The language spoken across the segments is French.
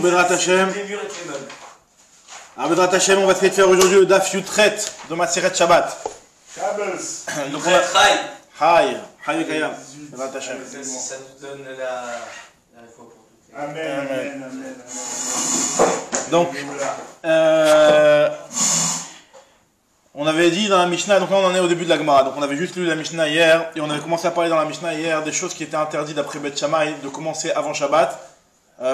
Bedrat Hashem. Bedrat Hashem, on va essayer de faire aujourd'hui le Daf Yutret de Maseret Shabbat. Donc on a... Chai Kayam. Bedrat Hashem. Ça nous donne la foi pour tout. Amen. Donc, on avait dit dans la Mishnah, donc là on en est au début de la Gemara, donc on avait juste lu la Mishnah hier, et on avait commencé à parler dans la Mishnah hier des choses qui étaient interdites d'après Beth Shammai de commencer avant Shabbat,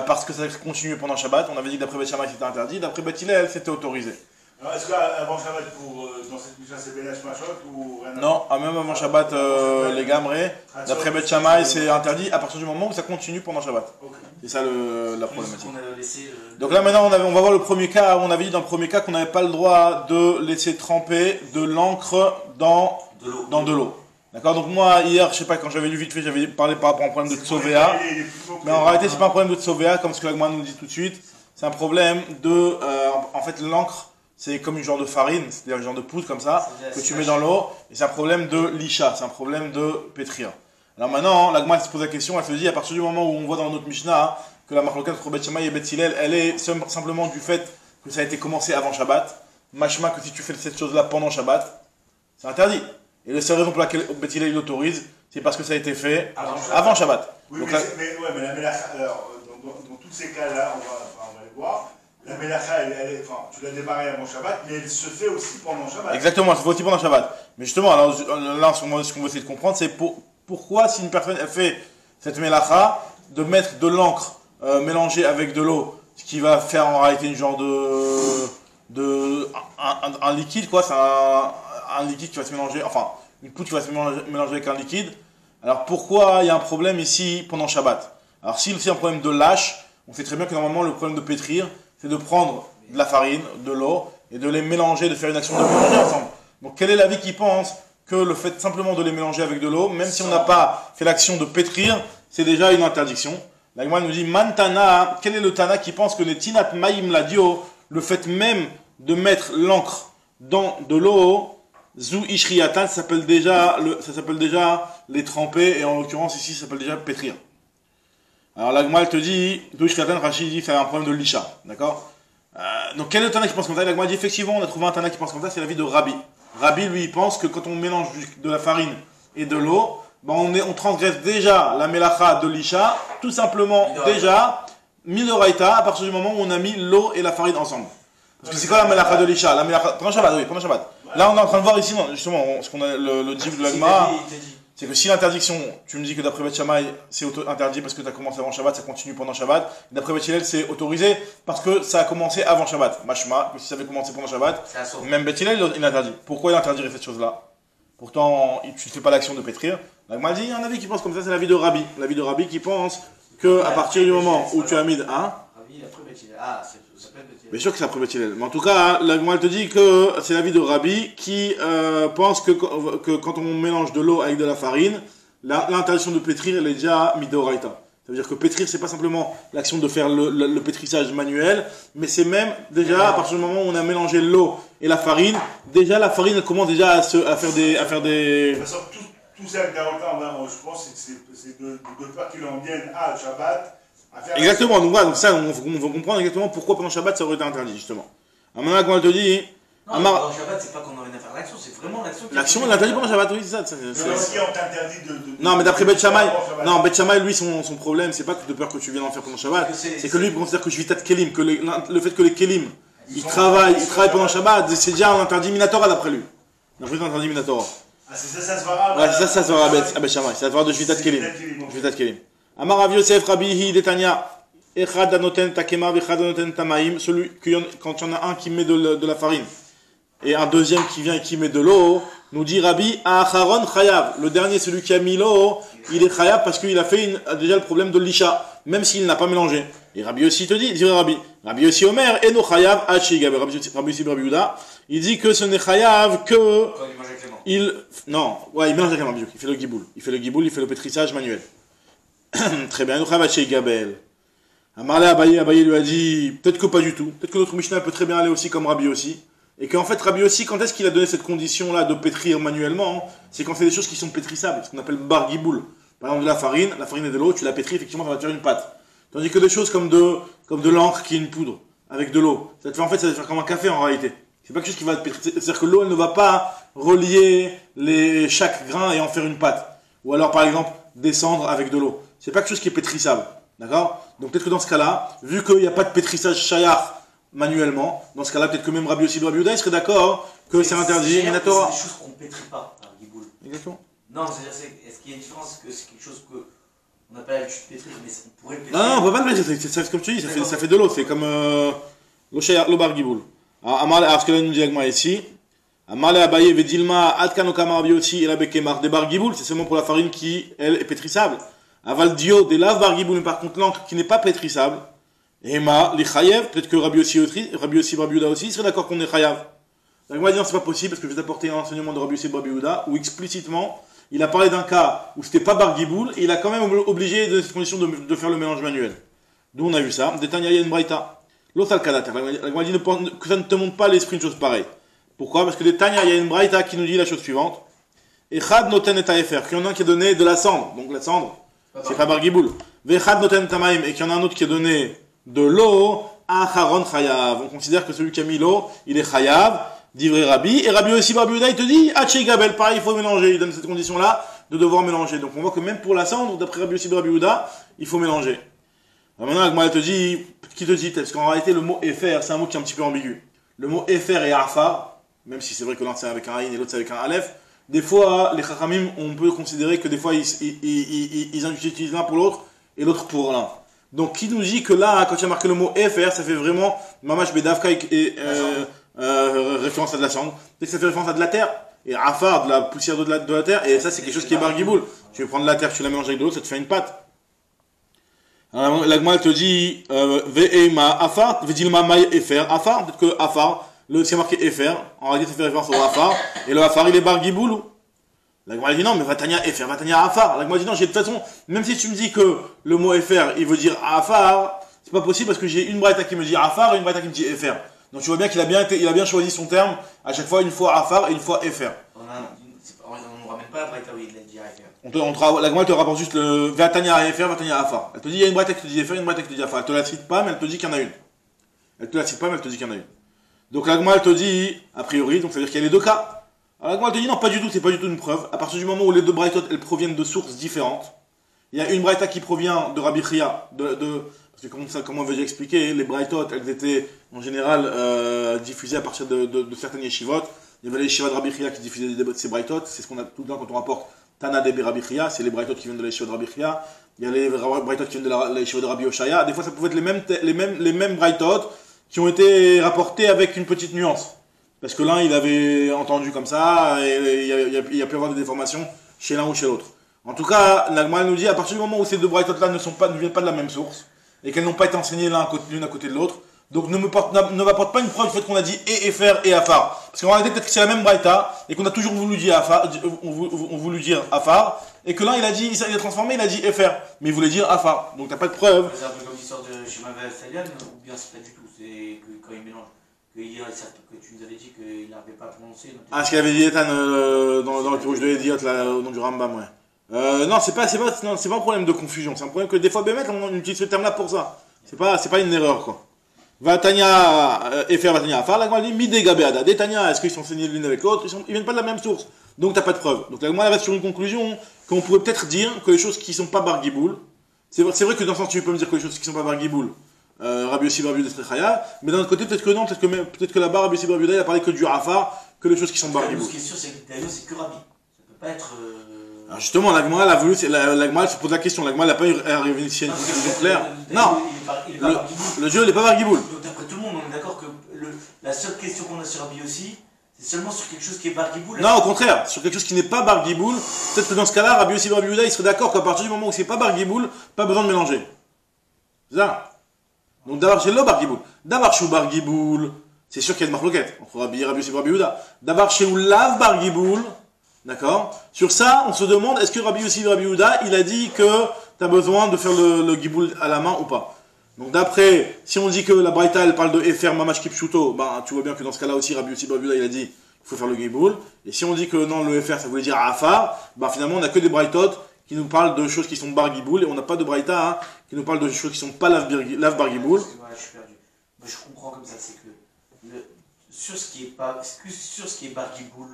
parce que ça continue pendant Shabbat. On avait dit que d'après Beth Shammai c'était interdit, d'après Beth Hillel c'était autorisé. Alors est-ce qu'avant Shabbat, dans cette Mishnah, c'est Belash Machot ou rien? Non, même avant Shabbat, les Gamrés, d'après Beth Shammai c'est interdit à partir du moment où ça continue pendant Shabbat. Okay. C'est ça la problématique. Donc là maintenant on va voir le premier cas. On avait dit dans le premier cas qu'on n'avait pas le droit de laisser tremper de l'encre dans de l'eau. D'accord. Donc moi hier, je sais pas, quand j'avais lu vite fait, j'avais parlé par rapport à un problème de Tsovéa. Mais en réalité c'est pas un problème de Tsovéa comme ce que l'Agma nous dit tout de suite. C'est un problème de... en fait l'encre c'est comme une genre de farine, c'est-à-dire une genre de poudre comme ça, que tu mets dans l'eau. Et c'est un problème de lisha, c'est un problème de pétrir. Alors maintenant, l'Agma se pose la question, elle se dit à partir du moment où on voit dans notre Mishnah que la marloquette entre Beth Shammai et Beth Hillel, elle est simplement du fait que ça a été commencé avant Shabbat. Machma que si tu fais cette chose-là pendant Shabbat, c'est interdit. Et la seule raison pour laquelle Beth Hillel l'autorise, c'est parce que ça a été fait avant Shabbat. Oui, donc, mais la Melacha, alors, dans tous ces cas-là, on va les voir. La Melacha, tu l'as démarrée avant Shabbat, mais elle se fait aussi pendant Shabbat. Exactement, elle se fait aussi pendant Shabbat. Mais justement, alors, là, ce qu'on veut essayer de comprendre, c'est pourquoi si une personne elle fait cette Melacha, de mettre de l'encre mélangée avec de l'eau, ce qui va faire en réalité une genre un liquide, quoi, c'est un liquide qui va se mélanger, enfin, une poudre qui va se mélanger avec un liquide. Alors pourquoi il y a un problème ici pendant Shabbat? Alors s'il y a un problème de lâche, on sait très bien que normalement le problème de pétrir, c'est de prendre de la farine, de l'eau, et de les mélanger, de faire une action de mélanger ensemble. Donc quel est l'avis qui pense que le fait simplement de les mélanger avec de l'eau, même si on n'a pas fait l'action de pétrir, c'est déjà une interdiction? La Gemara nous dit, Mantana, quel est le Tana qui pense que les Tinat Maïm Ladio, le fait même de mettre l'encre dans de l'eau, Zou Ishriyatan, ça s'appelle déjà les tremper, et en l'occurrence ici, ça s'appelle déjà pétrir. Alors la Gemara te dit, Zou Ishriyatan, Rachid dit, c'est un problème de lisha, d'accord? Donc quel est le Tana qui pense comme ça? La Gemara dit, effectivement, on a trouvé un Tana qui pense comme ça, c'est l'avis de Rabbi. Rabbi, lui, il pense que quand on mélange de la farine et de l'eau, ben on transgresse déjà la melacha de l'isha, tout simplement déjà, midoraita, à partir du moment où on a mis l'eau et la farine ensemble. Parce que c'est quoi la melacha de l'isha? La melacha, pendant Shabbat, oui, pendant Shabbat. Là, on est en train de voir ici, justement, ce qu'on a le div de l'Agma, c'est que si l'interdiction, tu me dis que d'après Beth Shammai, c'est interdit parce que tu as commencé avant Shabbat, ça continue pendant Shabbat, d'après Beth Hillel, c'est autorisé parce que ça a commencé avant Shabbat. Mashma, que si ça avait commencé pendant Shabbat, même Beth Hillel, il interdit. Pourquoi il interdirait cette chose-là? Pourtant, tu ne fais pas l'action de pétrir. L'Agma dit, il y a un avis qui pense comme ça, c'est l'avis de Rabbi. L'avis de Rabbi qui pense que à partir du moment où tu as mis Rabbi après Beth Hillel. Ah, ça s'appelle Beth Hillel. bien sûr que c'est après Beth Hillel. Mais en tout cas, l'Agma te dit que c'est l'avis de Rabbi qui pense que quand on mélange de l'eau avec de la farine, l'interdiction de pétrir, elle est déjà midoraita. Ça veut dire que pétrir, c'est pas simplement l'action de faire le pétrissage manuel, mais c'est même déjà à partir du moment où on a mélangé l'eau et la farine, déjà la farine elle commence déjà à faire des. De toute façon, tout ça, je pense que c'est de peur qu'il en vienne à Shabbat. Exactement, donc voilà, donc ça, on va comprendre exactement pourquoi pendant Shabbat ça aurait été interdit, justement. Alors maintenant, quand elle te dit. Non, pendant Shabbat, c'est pas qu'on aurait rien à faire l'action, c'est vraiment l'action. L'action, elle est interdite pendant Shabbat, oui, c'est ça. Mais si on t'interdit de. Non, mais d'après Beth Shammai, Beth Shammai, lui, son problème, c'est pas de peur que tu viennes en faire pendant Shabbat, c'est que lui, il considère que je vis tas de kelim, que le fait que les kelim, ils travaillent pendant Shabbat, c'est déjà un interdit minatora d'après lui. D'après lui, un interdit minatora. Ah, c'est ça se verra. Ouais, ça se verra à Beth Shammai, ça se verra de Shvitat Kelim. Shvitat Kelim. Amar Rav Yosef Rabbi Detania, Echad anoten takema, vechad anoten tamaim, celui, quand il y en a un qui met de la farine, et un deuxième qui vient et qui met de l'eau, nous dit Rabbi, Acharon Chayav. Le dernier, celui qui a mis l'eau, il est Chayav parce qu'il a fait déjà le problème de l'isha, même s'il n'a pas mélangé. Et Rabbi aussi te dit, Rabbi aussi Omer, Eno Chayav Hachigabe. Rabbi aussi Rabbi Yuda, il dit que ce n'est Chayav que. Quand il mange avec les mains. Non, ouais, il mélange avec la main, il fait le giboul. Il fait le pétrissage manuel. Très bien, Eno Chayav Hachigabe. Amarle Abaye lui a dit, peut-être que pas du tout. Peut-être que notre Mishnah peut très bien aller aussi comme Rabbi aussi. Et qu'en fait, Rabbi aussi, quand est-ce qu'il a donné cette condition-là de pétrir manuellement? C'est quand c'est des choses qui sont pétrissables, ce qu'on appelle bar giboul. Par exemple, de la farine et de l'eau, tu la pétris, effectivement, ça va te faire une pâte. Tandis que des choses comme comme de l'encre qui est une poudre, avec de l'eau. Ça te fait faire comme un café en réalité. C'est pas quelque chose qui va te pétrir. C'est-à-dire que l'eau, elle ne va pas relier chaque grain et en faire une pâte. Ou alors, par exemple, descendre avec de l'eau. C'est pas quelque chose qui est pétrissable. D'accord? Donc peut-être que dans ce cas-là, vu qu'il n'y a pas de pétrissage shayar manuellement, dans ce cas-là, peut-être que même Rabbi Yossi Rabbi Yehuda, il serait d'accord que c'est interdit. C'est des Minatora. choses qu'on ne pétrit pas par Giboul. Exactement. Non, c'est-à-dire, est-ce qu'il y a une différence que c'est quelque chose qu'on n'a pas l'habitude de pétrir, mais on pourrait le pétrir? Non, on peut pas le pétrir. C'est comme tu dis, ça fait de l'eau. C'est comme le bar Giboul. Alors, ce que là nous dit Agma ici, Amale Abaye Vedilma Adkano Kama Rabbi Yossi et la Bekemar des bar Giboul, c'est seulement pour la farine qui, elle, est pétrissable. Aval Dio des laves bar Giboul, mais par contre l'encre qui n'est pas pétrissable. Ema, les chayev, peut-être que Rabbi Yossi Rabbi Yehuda aussi serait d'accord qu'on est chayav. Donc moi, dire c'est pas possible parce que je vais t'apporter un enseignement de Rabbi Yossi Rabbi Yehuda où explicitement il a parlé d'un cas où c'était pas bar Giboul et il a quand même obligé de cette condition de faire le mélange manuel. D'où on a vu ça. Détania Yen Braïta. L'autre al-Kadater. La dit que ça ne te montre pas l'esprit une chose pareille. Pourquoi? Parce que Détania Yen Braïta qui nous dit la chose suivante. Echad noten et taefer. Qu'il y en a un qui est donné de la cendre. Donc la cendre, c'est pas bar Giboul. Vechad noten tamaim. Et qu'il y en a un autre qui est donné de l'eau, acharon chayav. On considère que celui qui a mis l'eau, il est chayav, d'ivré Rabbi. Et Rabbi aussi, Rabbi Yehuda, il te dit, Haché Gabel, pareil, il faut mélanger. Il donne cette condition-là de devoir mélanger. Donc on voit que même pour la cendre, d'après Rabbi aussi, Rabbi Yehuda, il faut mélanger. Alors maintenant, Agma, elle te dit, qui te dit, parce qu'en réalité, le mot efer, c'est un mot qui est un petit peu ambigu. Le mot efer et afar, même si c'est vrai que l'un c'est avec un aïn et l'autre c'est avec un aleph, des fois, les chachamim, on peut considérer que des fois, ils utilisent l'un pour l'autre et l'autre pour l'un. Donc, qui nous dit que là, quand il y a marqué le mot FR, ça fait vraiment Mamash Bedavka et référence à de la cendre. Ça fait référence à de la terre. Et Afar, de la poussière de la terre. Et ça, c'est quelque chose qui est bar Giboul. Tu veux prendre de la terre, tu la mélanges avec de l'eau, ça te fait une pâte. Alors, l'Agma, elle te dit Ve'ema Afar, Vedilma Maï FR. Afar, peut-être que Afar, c'est marqué FR. En réalité, ça fait référence au Afar. Et le Afar, il est bar Giboul. L'Agma dit non, mais Vatania FR, Vatania Afar. L'Agma dit non, de toute façon, même si tu me dis que le mot FR, il veut dire Afar, c'est pas possible parce que j'ai une braïta qui me dit Afar et une braïta qui me dit FR. Donc tu vois bien qu'il a bien choisi son terme, à chaque fois une fois Afar et une fois FR. On ne ramène pas la braïta où il a dit FR. L'Agma te rapporte juste le Vatania FR, Vatania Afar. Elle te dit il y a une braïta qui te dit FR, une braïta qui te dit Afar. Elle te la cite pas, mais elle te dit qu'il y en a une. Elle te la cite pas, mais elle te dit qu'il y en a une. Donc l'Agma, elle te dit, a priori, donc ça veut dire qu'il y a les deux cas. Alors, moi, je te dis non, pas du tout, c'est pas du tout une preuve. À partir du moment où les deux braïtot, elles proviennent de sources différentes, il y a une braïta qui provient de Rabbi Chia, parce que comme on veut expliquer, les braïtot, elles étaient en général diffusées à partir de certaines yeshivot. Il y avait les yeshivot de Rabbi Chia qui diffusaient ces braïtot, c'est ce qu'on a tout le temps quand on rapporte Tana de Rabbi Chia, c'est les braïtot qui viennent de la yeshivot de Rabbi Chia. Il y a les braïtot qui viennent de la yeshivot de Rabbi Oshaya. Des fois, ça pouvait être les mêmes braïtot qui ont été rapportés avec une petite nuance. Parce que l'un, il avait entendu comme ça, et il y a pu avoir des déformations chez l'un ou chez l'autre. En tout cas, l'Agma nous dit, à partir du moment où ces deux braïtot-là ne viennent pas de la même source, et qu'elles n'ont pas été enseignées l'une à côté de l'autre, donc ne m'apporte pas une preuve du fait qu'on a dit et FR et Afar. Parce qu'en réalité, peut-être que c'est la même braïta, et qu'on a toujours voulu dire Afar, Afar, et que l'un, il a transformé, il a dit FR, mais il voulait dire Afar. Donc t'as pas de preuve. C'est un peu comme l'histoire de Shimon Salian, ou bien c'est pas du tout, c'est que quand il mélange. Que tu nous avais dit qu'il n'arrivait pas à prononcer. Ah, ce qu'il avait dit Ethan dans le Pirouge de Ediot, là, au nom du Rambam, ouais. Non, c'est pas un problème de confusion, c'est un problème que des fois, Bémet, on utilise ce terme-là pour ça. C'est pas une erreur, quoi. Vatania, Efer, Vatania, Afar, la Gemara dit, Midé, Gabéada. Des Tania, est-ce qu'ils sont enseignés l'une avec l'autre? Ils viennent pas de la même source. Donc, t'as pas de preuve. Donc, la Gemara reste sur une conclusion qu'on pourrait peut-être dire que les choses qui sont pas bar Giboul, c'est vrai que dans le sens, tu peux me dire que les choses qui sont pas bar Giboul, Rabbi Yossi Rabbi Yehuda serait chayav, mais d'un autre côté peut-être que non, peut-être que là-bas Rabbi Yossi Rabbi Yehuda il a parlé que du Afar, que les choses qui sont bar Giboul. Ce qui est sûr, c'est que Dayo c'est que Rabbi. Ça peut pas être. Alors justement, la Gemara elle se pose la question, la Gemara elle n'a pas arrivé ici à une conclusion claire. Non, le Dieu il n'est pas bar Giboul. Donc d'après tout le monde, on est d'accord que la seule question qu'on a sur Rabbi Yossi, c'est seulement sur quelque chose qui est bar Giboul. Non, au contraire, sur quelque chose qui n'est pas bar Giboul, peut-être que dans ce cas-là, Rabbi Yossi Rabbi Yehuda il serait d'accord qu'à partir du moment où c'est pas bar Giboul, pas besoin de mélanger. C'est ça. Donc d'abord chez le bar Giboul. D'abord chez bar Giboul, c'est sûr qu'il y a une marloquette entre Rabbi Yossi et Rabbi Yehuda. D'abord chez Oulav bar Giboul, d'accord. Sur ça, on se demande est-ce que Rabbi Yossi et Rabbi Yehuda, il a dit que tu as besoin de faire le Giboul à la main ou pas. Donc d'après, si on dit que la Braïta elle parle de Efer Mamash Kipshuto, ben tu vois bien que dans ce cas-là aussi Rabbi Yossi et Rabbi Yehuda il a dit qu'il faut faire le Giboul. Et si on dit que non le Efer ça voulait dire Afar, ben finalement on a que des Braïtot qui nous parle de choses qui sont bar giboul, et on n'a pas de braïta hein, qui nous parle de choses qui sont pas lav bar giboul. Excuse-moi, je suis perdu. Moi, je comprends comme ça, c'est que sur ce qui est pas, sur ce qui est bar giboul,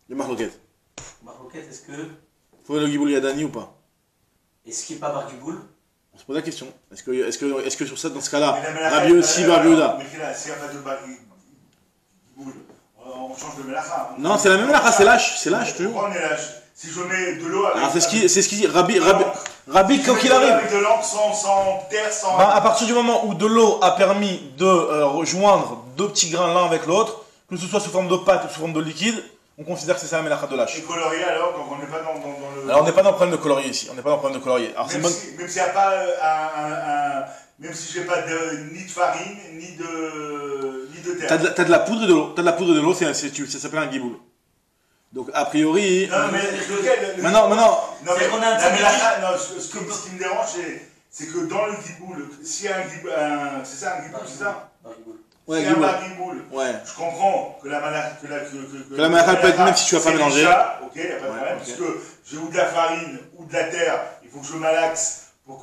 Les marloquettes. Marloquette, est-ce que Faut le giboul yadani ou pas? et ce qui est pas bar giboul, On se pose la question. Est-ce que sur ça, dans ce cas-là, Mais la melacha, Rabbi aussi, Bar Yehuda? Mais s'il n'y a pas de boule, on change de melacha. Non, c'est la même melacha, c'est lâche, toujours. Pourquoi on est lâche? Si je mets de l'eau avec. Alors c'est ce qui dit Rabbi, quand il Avec arrive. de l'encre sans terre, sans. Ben, à partir du moment où de l'eau a permis de rejoindre deux petits grains l'un avec l'autre, que ce soit sous forme de pâte ou sous forme de liquide, on considère que c'est ça la melacha de lâche. Et colorier alors, donc on n'est pas dans le. Alors on n'est pas dans le problème de colorier ici, on n'est pas dans le problème de colorier. Alors, Même s'il n'y a pas même si j'ai pas ni de farine, ni de terre. T'as de la poudre et de l'eau. T'as de la poudre et de l'eau, ça s'appelle un giboul. Donc a priori. Non, mais lequel Maintenant. Non, mais qu'on a un la petit melacha, non, ce qui me dérange, c'est que dans le giboul, s'il y a un giboul, c'est ça un giboul, c'est ça? bar giboul. Ouais, S'il y a un giboul. bar giboul, Ouais. je comprends que la melacha, la melacha peut être même si tu vas pas c'est mélanger. licha, ok, il n'y a pas de Ouais, problème, ok. parce que j'ai ou de la farine ou de la terre, il faut que je malaxe pour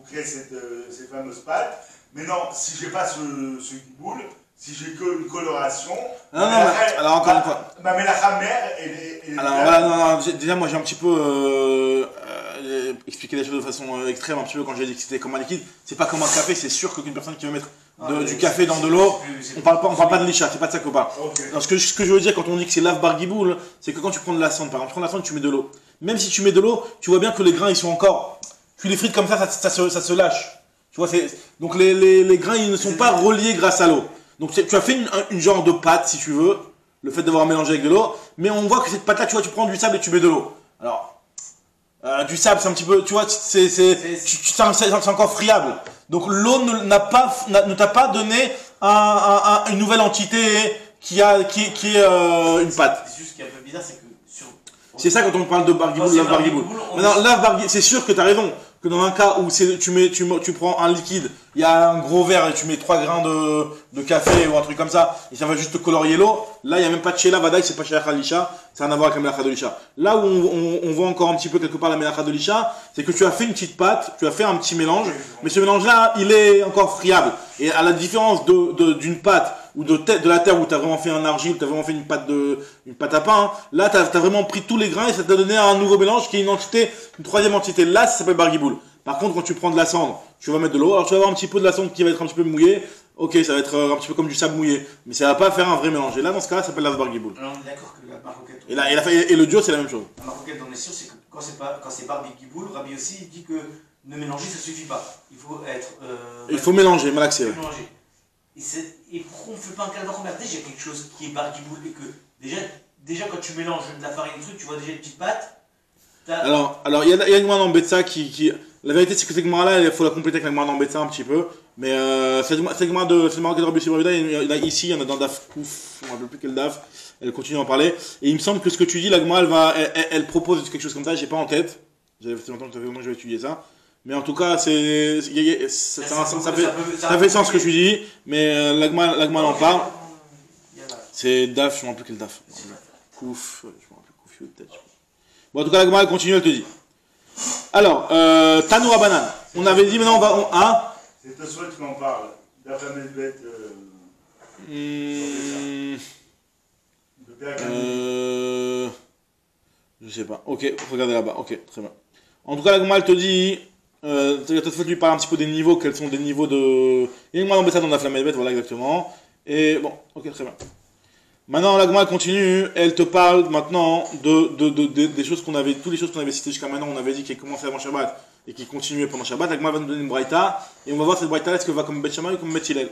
créer ces fameuses pâtes. Mais non, si j'ai pas ce giboul, si j'ai que une coloration, Non, mais alors encore une fois. ma melacha mère, elle est. Alors voilà, non, déjà moi j'ai un petit peu expliqué les choses de façon extrême un petit peu quand j'ai dit que c'était comme un liquide. C'est pas comme un café, c'est sûr qu'une personne qui veut mettre du café dans de l'eau, on parle pas de licha, c'est pas de ça qu'on parle. Ok. Alors, ce que je veux dire quand on dit que c'est lave bar giboul, c'est que quand tu prends de la cendre, par exemple, tu prends de la cendre, tu mets de l'eau. Même si tu mets de l'eau, tu vois bien que les grains ils sont encore. Tu les frites comme ça se lâche. Tu vois, donc les grains ils ne sont pas reliés grâce à l'eau. Donc tu as fait une genre de pâte si tu veux, le fait d'avoir mélangé avec de l'eau, mais on voit que cette pâte là, tu vois, tu prends du sable et tu mets de l'eau. Alors, du sable c'est un petit peu, tu vois, c'est encore friable. Donc l'eau ne t'a pas donné une nouvelle entité qui est une pâte. C'est juste ce qui est un peu bizarre, c'est que sur. C'est ça quand on parle de bar giboul, lave bar giboul. Maintenant, lave bar giboul, c'est sûr que tu as raison. Que dans un cas où tu prends un liquide, il y a un gros verre et tu mets 3 grains de café ou un truc comme ça, et ça va juste te colorier l'eau, là il n'y a même pas de shela, vadaï, c'est pas shela khalisha, ça n'a rien à voir avec la melacha de lisha. Là où on voit encore un petit peu quelque part la melacha de lisha, c'est que tu as fait une petite pâte, tu as fait un petit mélange, mais ce mélange là, il est encore friable. Et à la différence d'une pâte ou de la terre où tu as vraiment fait un argile, tu as vraiment fait une pâte à pain, hein, là tu as vraiment pris tous les grains et ça t'a donné un nouveau mélange qui est une troisième entité. Là ça s'appelle bar giboul. Par contre, quand tu prends de la cendre, tu vas mettre de l'eau, alors tu vas avoir un petit peu de la cendre qui va être un petit peu mouillée, ok, ça va être un petit peu comme du sable mouillé, mais ça va pas faire un vrai mélange. Et là, dans ce cas-là, ça s'appelle la bar giboul. Alors on est d'accord que la maroquette. Et le dio, c'est la même chose. La maroquette, on est sûr, c'est que quand c'est bar giboul, Rabbi aussi il dit que ne mélanger ça suffit pas. Il faut être. Il faut mélanger, malaxer. Ouais. Mélanger. Et pourquoi on ne fait pas un calvaire converti? Déjà, il y a quelque chose qui est bar giboul et que déjà quand tu mélanges de la farine et truc, tu vois déjà une petite pâte. Alors, il y a une moine en Betsa qui. La vérité, c'est que cette Gemara-là, il faut la compléter avec la Gemara en Betsa un petit peu. Mais cette Gemara de Rabbi Shimon, il y en a ici, il y en a dans Daf Kouf, je ne me rappelle plus quel Daf, elle continue à en parler. Et il me semble que ce que tu dis, la Gemara, elle propose quelque chose comme ça, j'ai pas en tête. J'avais fait longtemps que je vais étudier ça. Mais en tout cas, ça fait sens ce que tu dis, mais la Gemara en parle. C'est Daf, je ne me rappelle plus quel Daf. Kouf, je me rappelle Kouf, peut-être. Bon, en tout cas, la Gemara, elle continue, elle te dit. Alors, Tanoura Banan. On avait dit maintenant hein. C'est toi seul qui en parle. D'après mes bêtes. Je sais pas. Ok, regardez là-bas. Ok, très bien. En tout cas, la Gemara, elle te dit. Peut-être lui parler un petit peu des niveaux. Quels sont des niveaux de. Il y a une Gemara dans ça dans la flamme bête, voilà exactement. Et bon, ok, très bien. Maintenant, la Gemara continue, elle te parle maintenant des choses qu'on avait, toutes les choses qu'on avait citées jusqu'à maintenant, on avait dit qu'elle commençait avant Shabbat et qui continuait pendant Shabbat. La Gemara va nous donner une braïta et on va voir cette braïta est-ce qu'elle va comme Bet Shammai ou comme Bet Hillel.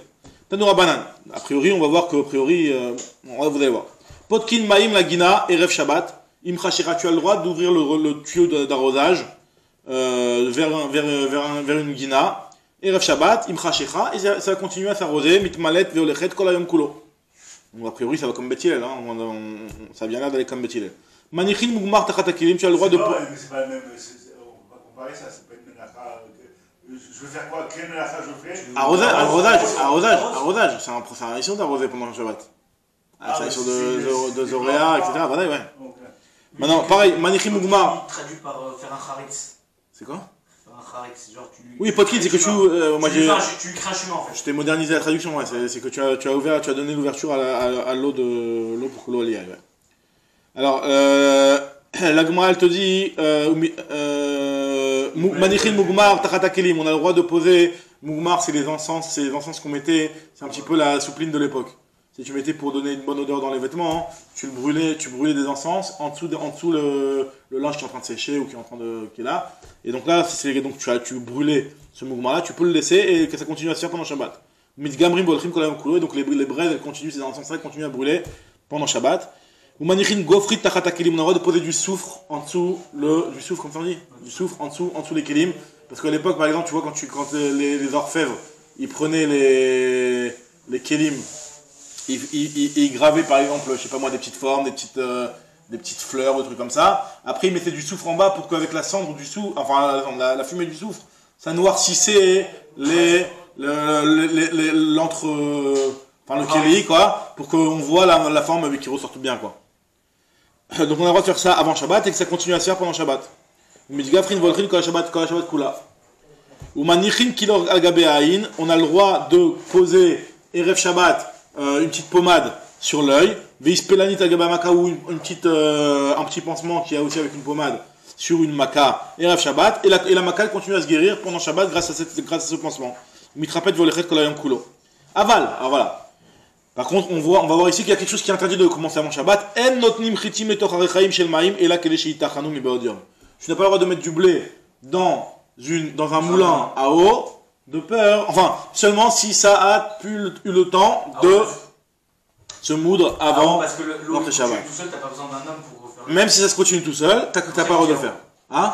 Tanoura Banan. A priori, on va voir que, vous allez voir. Potkin Maïm la Gina, Erev Shabbat. Imchashira, tu as le droit d'ouvrir le tuyau d'arrosage vers une Gina. Erev Shabbat, Imchashira, et ça va continuer à s'arroser. Mitmalet, Veolechet, Kolayom Kulo. Donc a priori ça va comme Bet Hillel, hein. Ça a bien l'air d'aller comme Bet Hillel. Manichin Mugmar Tachatakilim, tu as le droit de. Mais c'est pas le même. On va comparer ça, c'est pas une melacha. Je veux faire quoi? Quelle melacha je fais? Arrosage. C'est un mission d'arroser pendant le Shabbat. C'est un mission de Zoréa, etc. Voilà, ouais. Maintenant, pareil, Manichim Mugmar. Traduit par faire un charitz. C'est quoi? Faire un charitz, genre tu. Oui, potkin, c'est que tu. Moi, j'ai. Tu lui crées un chemin en fait. Je t'ai modernisé la traduction, ouais. C'est que tu as ouvert, tu as donné l'ouverture à l'eau pour que l'eau y aille, ouais. Alors, la Gemara, elle te dit Manichim Mugmar Tachata Kelim. On a le droit de poser. Mugmar, c'est les encens qu'on mettait. C'est un petit peu la soupline de l'époque. Si tu mettais pour donner une bonne odeur dans les vêtements, tu brûlais des encens en dessous le linge qui est en train de sécher ou qui est là. Et donc là, donc tu brûlais ce Mugmar-là, tu peux le laisser et que ça continue à se faire pendant Shabbat. Mitgamrim Bolchim Kolam Kulo, et donc les braises, elles continuent, ces encens-là continuent à brûler pendant Shabbat. Ou Manichin Gofrit Tachata Kelim, on a le droit de poser du soufre en dessous, du soufre, comme ça on dit, du soufre en dessous les kelim. Parce qu'à l'époque, par exemple, tu vois, quand les orfèvres, ils prenaient les kelim, ils gravaient, par exemple, je sais pas moi, des petites formes, des petites fleurs, des trucs comme ça. Après, ils mettaient du soufre en bas pour qu'avec la cendre du soufre, enfin, la fumée du soufre, ça noircissait le kéli, quoi, pour qu'on voit la forme qui ressorte bien, quoi. Donc on a le droit de faire ça avant Shabbat et que ça continue à se faire pendant Shabbat. On a le droit de poser Erev Shabbat une petite pommade sur l'œil, ou un petit pansement qui a aussi avec une pommade sur une maca Erev Shabbat, et la maca continue à se guérir pendant Shabbat grâce à ce pansement. Aval, alors voilà. Par contre, on va voir ici qu'il y a quelque chose qui est interdit de commencer avant Shabbat. Tu n'as pas le droit de mettre du blé dans un moulin à eau, de peur. Enfin, seulement si ça a eu le temps de se moudre avant parce que l'eau tout Shabbat. seul, t'as pas besoin d'un homme pour refaire. Même si ça se continue tout seul, t'as pas le droit de le faire. Hein?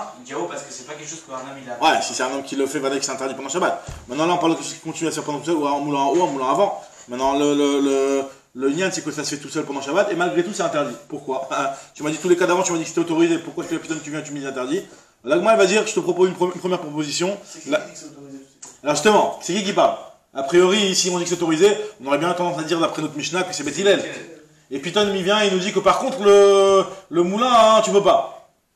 Parce que c'est pas quelque chose qu'un homme il a. Ouais, si c'est un homme qui le fait, va dire que c'est interdit pendant Shabbat. Maintenant là, on parle de quelque chose qui continue à se faire pendant tout seul, ou un moulin en haut, un moulin avant. Maintenant, le lien, c'est que ça se fait tout seul pendant Shabbat, et malgré tout, c'est interdit. Pourquoi? Tu m'as dit tous les cas d'avant, tu m'as dit que c'était autorisé. Pourquoi tu viens, tu me dis interdit? L'Agma, elle va dire, je te propose une première proposition. C'est qui dit que c'est autorisé? Alors justement, c'est qui parle? A priori, si on dit que c'est autorisé, on aurait bien tendance à dire d'après notre Mishnah que c'est Beth Hillel. Et puis Ton, il vient et il nous dit que par contre, le moulin, hein, tu peux pas.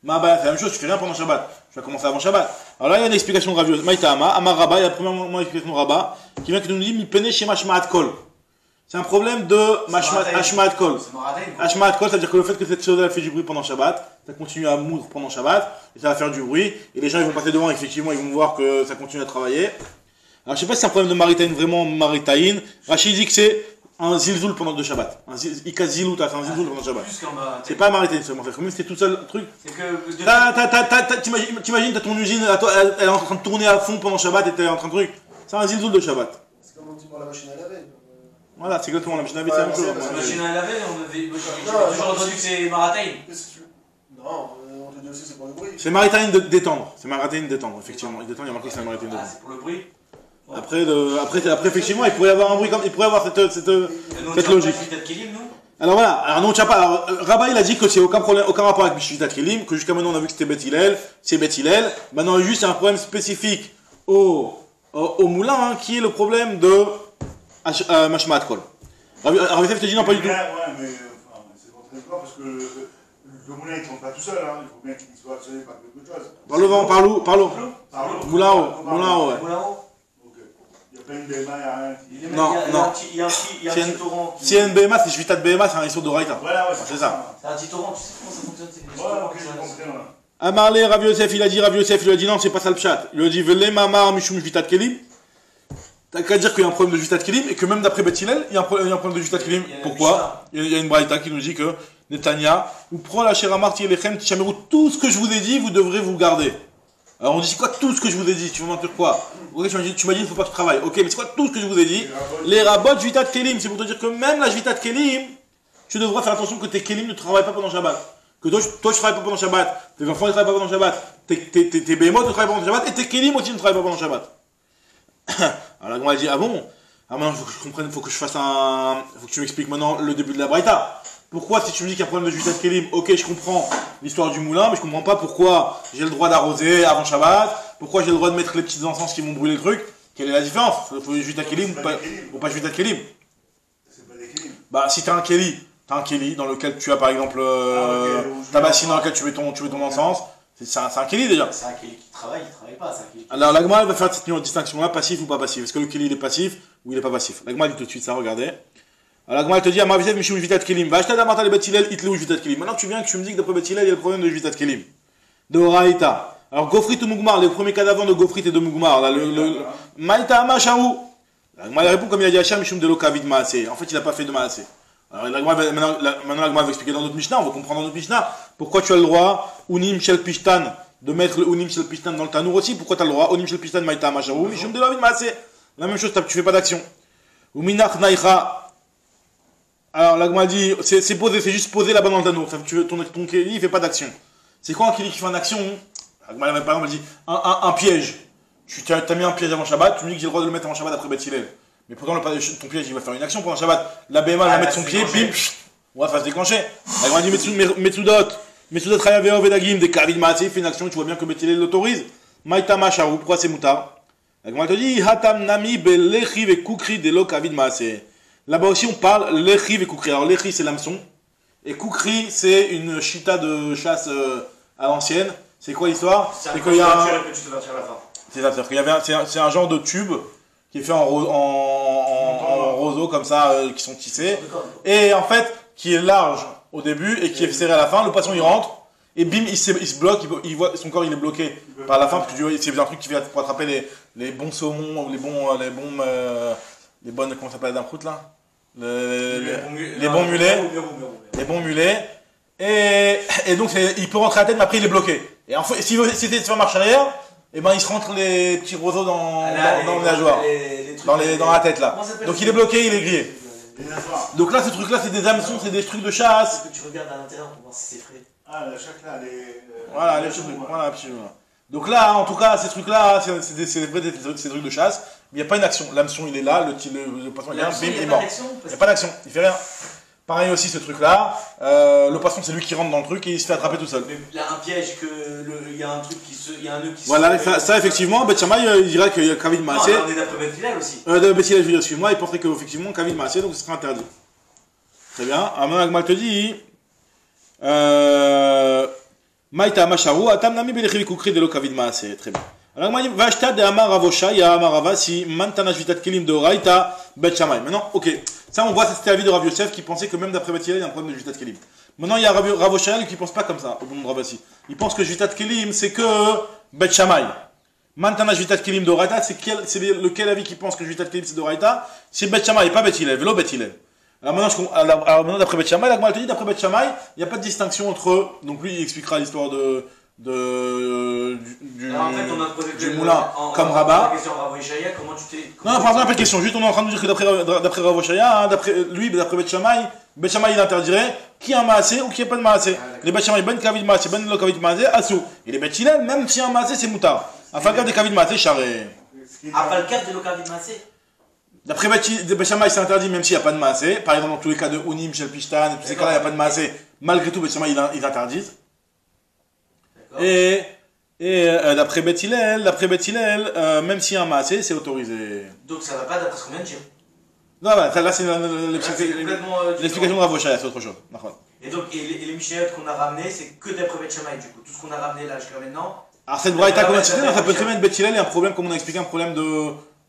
Bah, c'est la même chose, tu fais rien pendant Shabbat. Tu vas commencer avant Shabbat. Alors là, il y a une explication de Rav Maïtama, Amar Rabba, il y a la première explication de Rabba, qui vient qui nous dit, mi pene chez Mashmaat Kol. C'est un problème de Hashmaat Kol. Hashmaat Kol, c'est-à-dire que le fait que cette chose-là fait du bruit pendant Shabbat, ça continue à moudre pendant Shabbat, et ça va faire du bruit, et les gens ils vont passer devant, effectivement, ils vont voir que ça continue à travailler. Alors je sais pas si c'est un problème de Maritaïn, vraiment Maritaïn. Rachid dit que c'est un zilzoul pendant le Shabbat. Ika zilouta, c'est un zilzoul pendant le Shabbat. C'est pas Maritaïn seulement, c'est comme si c'était tout seul le truc. C'est que. T'imagines, t'as ton usine, elle est en train de tourner à fond pendant Shabbat et t'es en train de truc. C'est un zilzoul de Shabbat. C'est comme on dit pour la machine à laver. Voilà, c'est exactement la machine à laver, c'est la même chose. La machine à laver, j'ai toujours entendu que c'est Marataïn. Non, on te dit aussi c'est pour le bruit. C'est Maritaïn détendre. C'est Maritaïn détendre, effectivement. Il détend, il y a marqué que c'est Maritaïn détendre. Ah, c'est pour le bruit. Après, effectivement, il pourrait y avoir un bruit comme, il pourrait y avoir cette logique. Alors voilà, alors non, alors, Rabba il a dit que c'est aucun rapport avec Bishvitat Kelim, que jusqu'à maintenant on a vu que c'était Beth Hillel, c'est Beth Hillel. Maintenant, juste un problème spécifique au moulin, hein, qui est le problème de Mashmaat Kol. Rabbi Yosef te dit non, pas du tout. Ouais, mais c'est contradictoire parce que le moulin il ne tourne pas tout seul, hein. Il faut bien qu'il soit actionné par quelque chose. Par le vent, par l'eau. Moulin haut, ouais. Il n'y a pas une BMA, il n'y a rien. Non. Il y a un petit torrent. Si il y a une BMA, c'est Shvitat BMA, c'est un issue de Raïta. Voilà, ouais, c'est ça. C'est un petit torrent, tu sais comment ça fonctionne? C'est Ouais, ok, j'ai compris. Amarle, Rabbi Yosef, il a dit non, c'est pas ça le pshat. Il lui a dit, Vele mamar mishum Shvitat Kelim. T'as qu'à dire qu'il y a un problème de Shvitat Kelim et que même d'après Beth Hillel, il y a un problème de Shvitat Kelim. Pourquoi? Il y a une braïta qui nous dit que Netanya, ou prend la Sheramarti et Lechem, Tishameru, tout ce que je vous ai dit, vous devrez vous garder. Alors on dit c'est quoi tout ce que je vous ai dit? Tu veux mentir quoi? Ok, tu m'as dit il ne faut pas que tu travailles. Ok, mais c'est quoi tout ce que je vous ai dit? Les rabots Shvitat Kelim, c'est pour te dire que même la Shvitat Kelim, tu devras faire attention que tes Kelim ne travaillent pas pendant Shabbat. Que toi tu travailles pas pendant Shabbat, tes enfants ne travaillent pas pendant Shabbat, tes behemoths ne travaillent pas pendant Shabbat, et tes Kelim aussi ne travaillent pas pendant Shabbat. Alors la Gemara dit ah bon? Ah maintenant il faut que je comprenne, faut que tu m'expliques maintenant le début de la braïta. Pourquoi si tu me dis qu'il y a un problème de Shvitat Kelim, ok je comprends l'histoire du moulin, mais je comprends pas pourquoi j'ai le droit d'arroser avant Shabbat, pourquoi j'ai le droit de mettre les petites encens qui vont brûler le truc, quelle est la différence? Il faut Shvitat Kelim ou pas Shvitat Kelim? C'est pas des Kelim. Bah si t'as un Keli, T'as un Keli dans lequel tu as par exemple ok, ta bassine dans laquelle tu mets ton encens. C'est un Keli déjà. C'est un Kelly qui travaille, il travaille pas, c'est un Kelly qui... Alors l'Agma va faire cette distinction-là, passif ou pas passif. Est-ce que le Keli il est passif ou il est pas passif? L'Agma dit tout de suite ça, regardez. Alors l'Agma te dit, Amavizev Mishum Jvitat Kelim. Va acheter d'Amarta le Betilel, Itlou Jvitat Kelim. Maintenant tu viens que tu me dis que d'après Betilel, il y a le problème de Jvitat Kelim. De Raïta. Alors Gofrit ou Mugmar, les premiers cas d'avant de Gofrit et de Mugmar. Là, Maïta Amachaou. L'Agma répond comme il a dit Hacham Mishum de Lokavid Maasé. En fait, il n'a pas fait de Maasé. Alors maintenant l'Agma va expliquer dans notre Mishnah, on va comprendre dans notre Mishnah. Pourquoi tu as le droit, Unim Shel Pishtan, de mettre le Unim Shel Pishtan dans le Tanour aussi? Pourquoi tu as le droit, Unim Shel Pishtan Maïta Amachaou, Mishum de Lokavid Maasé. La même chose, tu fais pas d'action. Uminach Naïcha. Alors l'Agma dit, c'est posé, c'est juste poser là-bas dans le Tanour. Ton Kéli, il fait pas d'action. C'est quoi un Kéli qui fait une action? L'Agma par exemple dit, un piège. Tu as mis un piège avant Shabbat, tu me dis que j'ai le droit de le mettre avant Shabbat après Beth Hillel. Mais pourtant, ton piège, il va faire une action pendant Shabbat. La BMA va mettre son pied, bim, on va faire se déclencher. La dit Metsudot, Chaya Veo Vedagim, des Kavid Maasé, il fait une action, tu vois bien que Beth Hillel l'autorise. Maïtama Sharou, pourquoi c'est moutard? La te dit Hatam Nami Belechi ve Kukri de lo Kavid Maasé. Là-bas aussi, on parle Lechi ve Kukri. Alors, Lechi, c'est l'hameçon. Et Kukri, c'est une chita de chasse à l'ancienne. C'est quoi l'histoire? C'est qu'il y a un... que tu te vas tirer à la fin. C'est-à-dire qu'il y avait c'est un genre de tube qui est fait en roseau comme ça, qui sont tissés, et en fait qui est large au début et qui est serré à la fin. Le poisson il rentre et bim il se bloque, il voit son corps il est bloqué par la fin parce que c'est un truc qui vient pour attraper les bons saumons, les bonnes comment ça s'appelle la croûte là, les bons mulets et donc il peut rentrer à la tête mais après il est bloqué. Et en fait s'il essaie de faire marche arrière, et ben il se rentre les petits roseaux dans le nageoire, dans la tête là. Donc il est bloqué, il est grillé. Donc là, ce truc là, c'est des hameçons, c'est des trucs de chasse. Que tu regardes à l'intérieur pour voir si c'est frais. Ah, la chaque là, Voilà, les trucs, voilà, absolument. Donc là, en tout cas, ces trucs là, c'est des trucs de chasse. Mais il n'y a pas une action. L'hameçon, il est là, le poisson, il est là, bim, il est mort. Il n'y a pas d'action, il fait rien. Pareil aussi ce truc là, le poisson c'est lui qui rentre dans le truc et il se fait attraper tout seul. Mais il y a un piège, il y a un truc il y a un nœud qui se... Voilà, ça effectivement, Beth Shammai il dirait qu'il y a Kavid Maasé. Non, on est d'après Beth Hillel aussi. Beth Hillel, je veux dire, excuse-moi, il penserait qu'effectivement Kavid Maasé, donc ce serait interdit. Très bien, Amon Agmal te dit, Maïta Masharu, Atam Nami Belechi Kukri de lo Kavid Maasé. Très bien. Alors Agmal dit, Vashta de Amar Avosha, ya Amar Avasi, Mantana Jvitat Kelim de Raïta, Beth Shammai. Maintenant, ok. Ça, on voit, c'était l'avis de Rav Yosef qui pensait que même d'après Beth Hillel, il y a un problème de Jvitat Kelim. Maintenant, il y a Rav Oshayel qui pense pas comme ça, au bon de Ravasi. Il pense que Jvitat Kelim, c'est que Beth Shammai. Mantana Jvitat Kelim de Raïta, c'est lequel avis qui pense que Jvitat Kelim c'est de Raïta? C'est Beth Shammai, pas Beth Hillel, vélo Beth Hillel. Alors maintenant, d'après Beth Shammai, la te dit, d'après Beth Shammai, il n'y a pas de distinction entre, donc lui, il expliquera l'histoire du moulin comme Rabat. Non, pardon, pas de question. Juste, on est en train de dire que d'après Rav Oshaya, d'après Beth Shammai, il interdirait qui a un maasé ou qui n'a pas de maasé. Les Beth Shammai, ben kavid maasé, ben lo kavid maasé, asou. Et les Beth Hillel, même si un maasé, c'est moutard. Afalkar de kavid maasé, charé. Afalkar de lo kavid maasé. D'après Beth Shammai, c'est interdit même s'il n'y a pas de maasé. Par exemple, dans tous les cas de Unim, Shel Pishtan, tous ces cas-là, il n'y a pas de maasé. Malgré tout, Beth Shammai, ils interdisent. Et d'après Beth Hillel, même s'il y a un maasé, c'est autorisé. Donc ça va pas d'après ce qu'on vient de dire. Non, là c'est l'explication de Rav Oshaya, c'est autre chose. Et donc, les Mishnayot qu'on a ramenés, c'est que d'après Beth Shammai du coup. Tout ce qu'on a ramené là jusqu'à maintenant. Alors cette braïta qu'on a citée, ça peut très bien être Beth Hillel, il y a un problème, comme on a expliqué, un problème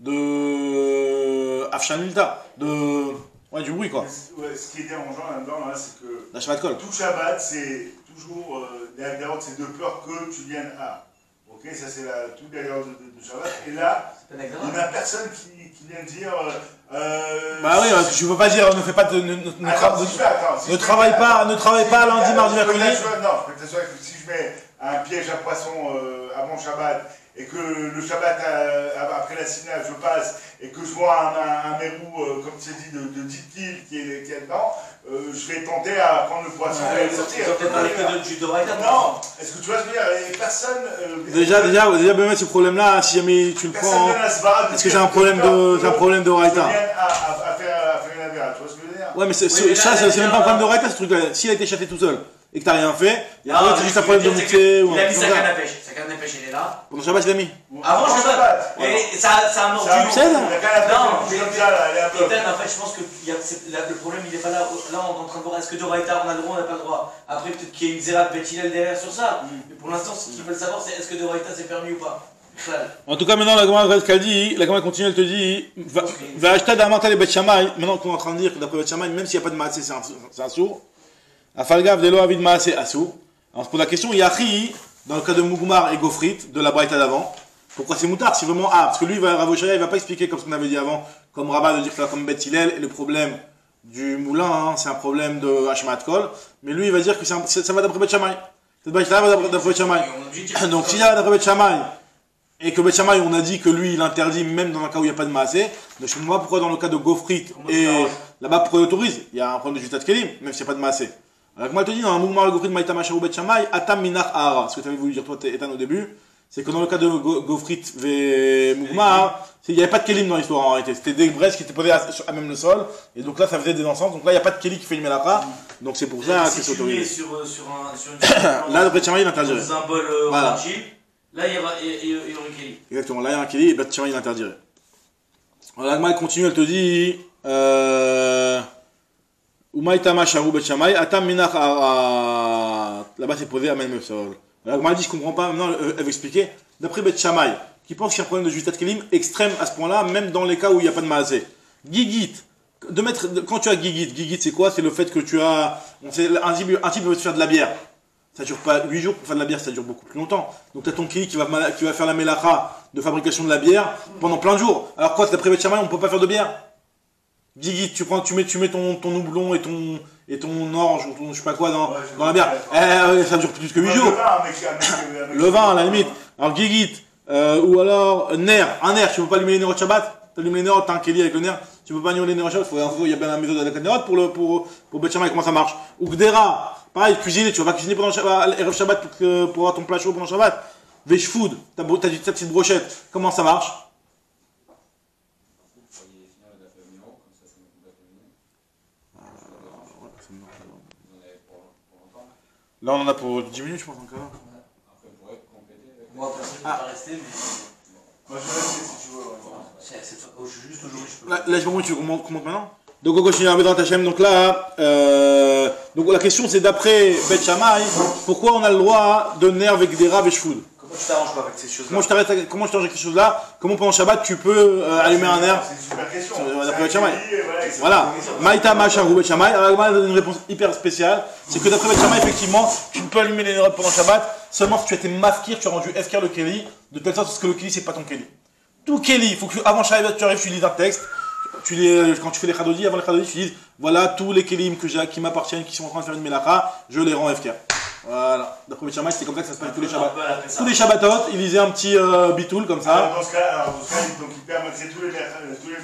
de Afshanilta, ouais, du bruit quoi. Ouais, ce qui est dérangeant là-dedans, là, c'est que La Shabbat Kol. tout Shabbat, c'est toujours derrière c'est de peur que tu viennes à. Ok, ça c'est tout derrière de Shabbat. Et là, il n'y a personne qui vient dire. Bah oui, tu peux pas dire, ne fais pas ne travaille pas lundi, mardi, mercredi. Non, que si je mets un piège à poisson avant Shabbat et que le Shabbat après la Sina je passe et que je vois un mérou comme tu as dit de 10 kills qui est dedans, je vais tenter à prendre le poisson et le sortir. Ils ont peut-être parlé que de Raïta. Non, est-ce que tu vois ce que je veux dire? Et personne. Déjà, ben, ce problème-là, si jamais tu le prends. Est-ce que j'ai un problème de Raïta? À faire une avéra, tu vois ce que je veux dire? Ouais, mais ça, c'est même pas un problème de Raïta ce truc-là. S'il a été châté tout seul, et que t'as rien fait, et Non, après mais c'est juste ce un que je problème veux de dire, c'est moutier ou qu'il un a mis truc sa comme canne ça. à pêche. Sa canne à pêche, elle est là. Pendant Shabbat, il l'a mis. Avant Shabbat. Voilà. Et ça a mordu. Ça a Tu sais, là. La canne à pêche, Non, elle bouge comme ça, là, elle est un peu. Ethan, en fait, je pense que le problème, il est pas là. Là, on est en train de voir est-ce que de Raïta, on a le droit, on n'a pas le droit. Après, peut-être qu'il y a une zéra de Bethilel derrière sur ça. Mais pour l'instant, ce qu'ils veulent savoir, c'est est-ce que de Raïta, c'est permis ou pas. En tout cas, maintenant, la Gemara reste qu'elle dit, la Gemara continue, elle te dit, va acheter d'Amantal et Bet Shammai. Maintenant qu'on est en train de dire que d'après Bet Shammai, même s'il n'y a pas de Maasé, c'est un sourd. Afalgav Delo Avid Maasé Assour. Alors, on se pose la question, Yachi, dans le cas de Mugmar et Gofrit, de la Braïta d'avant, pourquoi c'est moutard? Si vraiment, parce que lui, Ravoshaya, il va pas expliquer comme ce qu'on avait dit avant, comme Rabat de dire que c'est comme Bet Hillel, et le problème du moulin, hein, c'est un problème de Hashmat Kol, mais lui, il va dire que ça va d'après Bet Shammai. Cette Braïta va d'après Bet Shammai. Donc, s'il y a d'après Bet Shammai, et que Bet Shammai, on a dit que lui, il interdit même dans un cas où il n'y a pas de Maasé, donc je ne sais pas pourquoi dans le cas de Gofrit, et là-bas, pourquoi il autorise? Il y a un problème de Jutat Kelim, même s'il n'y a pas de Maasé. Alors, moi, je te dis, dans un mouvement de Gofrit, Maïta Masharou Bet Shammai, Atam Minach Ahara. Ce que tu avais voulu dire, toi, Ethan, au début, c'est que dans le cas de Gofrit et Mougmar, il n'y avait pas de Kelim dans l'histoire en réalité. C'était des braises qui étaient posées à même le sol, et donc là, ça faisait des encens. Donc là, il n'y a pas de Keli qui fait une Melakha, donc c'est pour ça que c'est autorisé. sur une Là, le Bet Shammai, il interdirait. un bol Voilà. fragile, là, il y aura une Keli. Exactement, là, il y a un Keli, et Bet Shammai, il interdirait. Alors, la Gemara continue, elle te dit, Umaïtama Sharou Bet Shammai, Atam Minach Ahara. Là-bas, c'est posé à même le sol. Alors, moi, elle dit, je comprends pas, maintenant, elle va expliquer. D'après Bet Shammai, qui pense qu'il y a un problème de Justat Kelim extrême à ce point-là, même dans les cas où il n'y a pas de Maasé. Gigit, quand tu as Gigit, c'est quoi? C'est le fait que tu as, un type veut te faire de la bière. Ça dure pas 8 jours pour faire de la bière, ça dure beaucoup plus longtemps. Donc tu as ton Keli qui va faire la Melacha de fabrication de la bière pendant plein de jours. Alors quoi, d'après Bet Shammai, on ne peut pas faire de bière? Gigit, tu mets ton houblon et ton orge ou ton je sais pas quoi dans la bière. Ça dure plus que 8 jours. Le vin à la limite. Alors Gigit, ou alors un nerf, tu peux pas allumer les nerfs de Shabbat. Tu allumes les nerfs, t'as un Keli avec le nerf, tu peux pas allumer les nerfs de Shabbat. Il y a bien la méthode avec les nerfs pour Bet Shammai, comment ça marche. Ou Gdera, pareil, cuisiner, tu vas pas cuisiner pendant Erev Shabbat pour avoir ton plat chaud pendant Shabbat. Vesh food, t'as ta petite brochette, comment ça marche? Là, on en a pour 10 minutes, je pense, encore. Moi, personne ne peut pas rester, mais. Moi, je vais rester si tu veux. Juste aujourd'hui, je peux. Là, je vois, tu commentes maintenant. Donc, on continue à mettre dans ta chaîne. Donc là, donc la question, c'est d'après Bet Shammai, pourquoi on a le droit de nerf avec des raves et food? Comment tu t'arranges pas avec ces choses-là? Comment je t'arrange avec ces choses-là? Comment pendant Shabbat, tu peux allumer un nerf? C'est une super question. D'après Bet Shammai. Voilà. Maïta Macharou Bet Shammai. Alors, là, une réponse hyper spéciale. C'est que d'après Bet Shammai, effectivement, tu ne peux allumer les nerfs pendant Shabbat seulement si tu as été mafkir, tu as rendu FKR le Keli, de telle sorte que le Keli, c'est pas ton Keli. Tout Keli, il faut que avant Shabbat, tu arrives, tu lis un texte. Quand tu fais les Khadodi, avant les Khadodi, tu dis voilà tous les Kelim qui m'appartiennent, qui sont en train de faire une Melacha, je les rends FK. Voilà. D'après Bet Shammai, c'est comme ça que ça se passe tous les Shabbats. Tous les Shabbatot, ils lisaient un petit bitoul comme ça. Alors, dans ce cas, donc, il permettrait tous les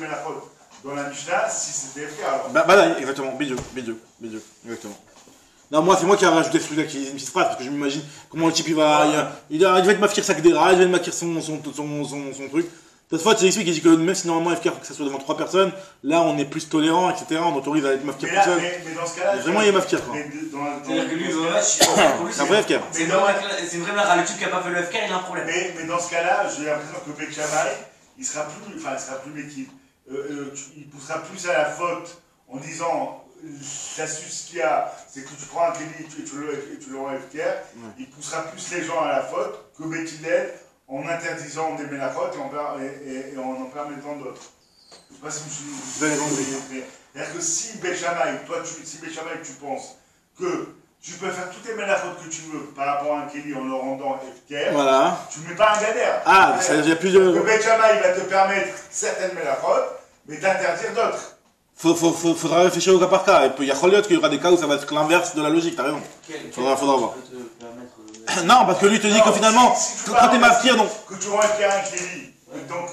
Melachot dans la Mishnah si c'était FK. Bah là, exactement, bidou, exactement. Non, c'est moi qui ai rajouté ce truc-là, qui est une petite phrase, parce que je m'imagine comment le type il va être mafkir sa Gdera, il va être mafkir son truc. Cette fois, tu expliques, il dit que même si normalement FK, faut que ça soit devant 3 personnes, là on est plus tolérant, etc. On autorise à être mafkir tout seul. Mais dans ce cas-là. Vraiment, il est mafkir quoi. C'est-à-dire que lui, C'est un vrai FK. c'est une vraie mère. Le type qui n'a pas fait le FK, il a un problème. Mais dans ce cas-là, j'ai l'impression que Bet Shammai, il sera plus l'équipe. Il poussera plus à la faute en disant l'astuce qu'il y a, c'est que tu prends un Keli et tu le rends FK. Il poussera plus les gens à la faute que Bet Hillel en interdisant des Melachot et en permettant d'autres. Je ne sais pas si je me suis. C'est-à-dire que si Bet Shammai, tu penses que tu peux faire toutes les Melachot que tu veux par rapport à un Keli en le rendant FK, voilà. Tu ne mets pas un galère. Ah, il y a plus de. Le Bet Shammai va te permettre certaines Melachot, mais t'interdire d'autres. Faudra réfléchir au cas par cas. Il y a qu'il y aura des cas où ça va être l'inverse de la logique, t'as raison. Faudra voir. Non, parce que lui te dit que finalement, quand t'es mafkir, donc. Que tu rends FK un Keli, donc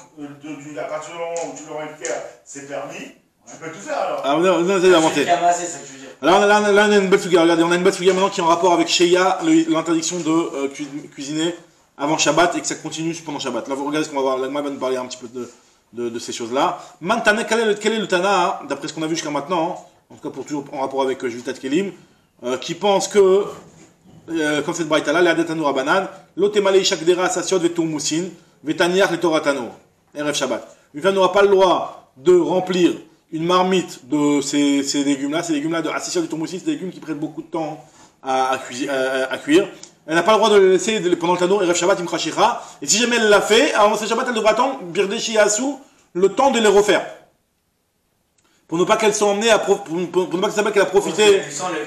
à partir du moment où tu le rends FK, c'est permis, tu peux tout faire alors. Ah non, c'est inventé. C'est ça que je veux dire. Alors là, on a une belle figure. Regardez, on a une belle figure maintenant qui est en rapport avec Sheya, l'interdiction de cuisiner avant Shabbat et que ça continue pendant Shabbat. Là, vous regardez ce qu'on va voir. L'Agma va nous parler un petit peu de ces choses-là. Mantana, quel est le Tana, d'après ce qu'on a vu jusqu'à maintenant, en tout cas pour toujours en rapport avec Jutat Kelim. qui pense que, comme cette braïta là, l'adet tanour abanad, l'otemalei shakdera asasiot veturmusin, vetaniach le toratano, Erev Shabbat. Une femme n'aura pas le droit de remplir une marmite de ces légumes-là. Ces légumes-là de asasiot veturmusin, c'est des légumes qui prennent beaucoup de temps à cuire. Elle n'a pas le droit de les laisser pendant le tanour, Erev Shabbat imkrashicha. Et si jamais elle l'a fait, alors ce Shabbat, elle devra attendre, birdeshi yasu, le temps de les refaire. Pour ne pas qu'elle soit emmenée pour ne pas que ça qu'elle a profité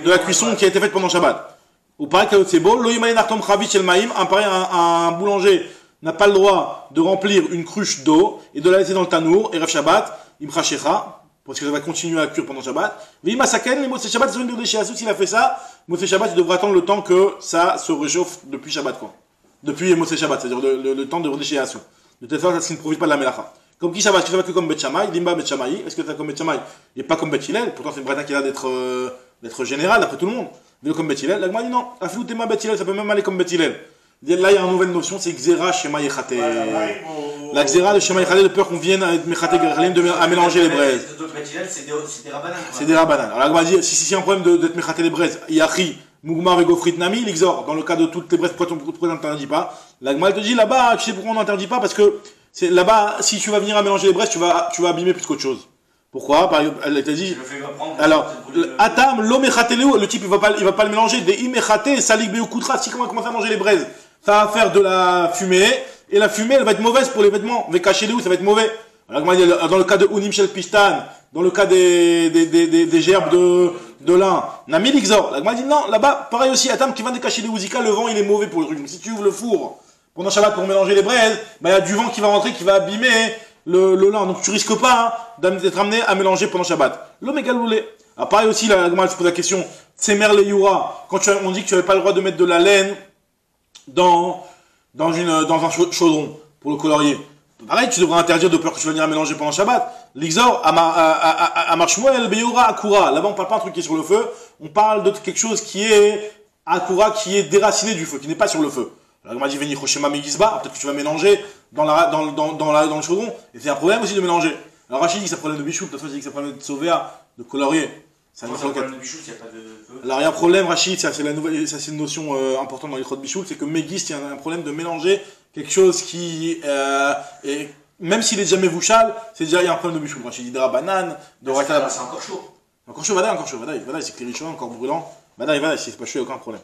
de la cuisson qui a été faite pendant Shabbat. Ou pareil qu'à c'est beau, un boulanger n'a pas le droit de remplir une cruche d'eau et de la laisser dans le tanour, Erev Shabbat, imkrashicha, parce que ça va continuer à cuire pendant Shabbat. S'il a fait ça, Motzei Shabbat, il devra attendre le temps que ça se réchauffe depuis Shabbat, quoi. Depuis Motzei Shabbat, c'est-à-dire le temps de redécher Yasu. De telle sorte à ce qu'il ne profite pas de la Melacha. Comme qui Shabbat, tu ne fais pas que comme Bet Shammai, Limba Bet Shammai, est-ce que tu fais comme Bet Shammai? Il n'est pas comme Bet Hillel, pourtant c'est une braïta qui a l'air d'être générale d'après tout le monde. Mais comme Bet Hillel, la Gemara dit non, Afilou Tema Bet Hillel, ça peut même aller comme Bet Hillel. Là, il y a une nouvelle notion, c'est Xera Shema Yechate. La Xera de Shema Yechate, de peur qu'on vienne à mélanger les braises. C'est des rabanans. C'est des rabanans. Alors la Gemara dit, si c'est un problème d'être Mechate les braises, Yachi, Mougmar et Gofrit Nami, l'Ixor, dans le cas de toutes les braises, pourquoi on n'interdit pas? La Gemara te dit là-bas, tu sais pourquoi on n'interdit pas? Parce que là-bas, si tu vas venir à mélanger les braises, tu vas abîmer plus qu'autre chose. Pourquoi? Par exemple, elle t'a dit. Alors, Atam, l'omechatelu, le type il va pas le mélanger. Des imechate, salik beukoutra, si comment commencer à manger les braises, ça va faire de la fumée, et la fumée, elle va être mauvaise pour les vêtements. Vekachelu, ça va être mauvais. Alors, dans le cas de Unim Shel Pishtan, dans le cas des gerbes de lin, Nami l'Ixor. La Gemara dit non, là-bas, pareil aussi, Atam qui va décacher les ouzika, le vent il est mauvais pour le truc. Donc, si tu ouvres le four pendant Shabbat pour mélanger les braises, il y a du vent qui va rentrer, qui va abîmer le lin. Donc tu risques pas d'être amené à mélanger pendant Shabbat. L'omegaloulé. Ah, pareil aussi, la Gemara se pose la question, Tsemer le Yura, quand on dit que tu n'avais pas le droit de mettre de la laine dans un chaudron pour le colorier. Pareil, tu devrais interdire de peur que tu vas venir à mélanger pendant Shabbat. L'Ixor, Amar Shmuel, Beyoura, Akura. Là-bas, on parle pas d'un truc qui est sur le feu, on parle de quelque chose qui est Akura, qui est déraciné du feu, qui n'est pas sur le feu. La Gemara dit Veni Choshema Megizba, peut-être que tu vas mélanger dans le chaudron, et c'est un problème aussi de mélanger. Alors Rachid dit que c'est un problème de bichou, peut-être dit que c'est un problème de sauvéa, de colorier. C'est un problème de bichou, il n'y a pas de feu. Alors il y a un problème, Rachid, ça c'est une notion importante dans les de bichou, c'est que Megis, il y a un problème de mélanger quelque chose qui même s'il est jamais vouchal, c'est déjà il y a un problème de bichou. Rachid dit de banane, de raita. C'est encore chaud. Encore chaud, Vadaï, c'est clairichon, encore brûlant. Vadaï, si c'est pas chaud, il n'y a aucun problème.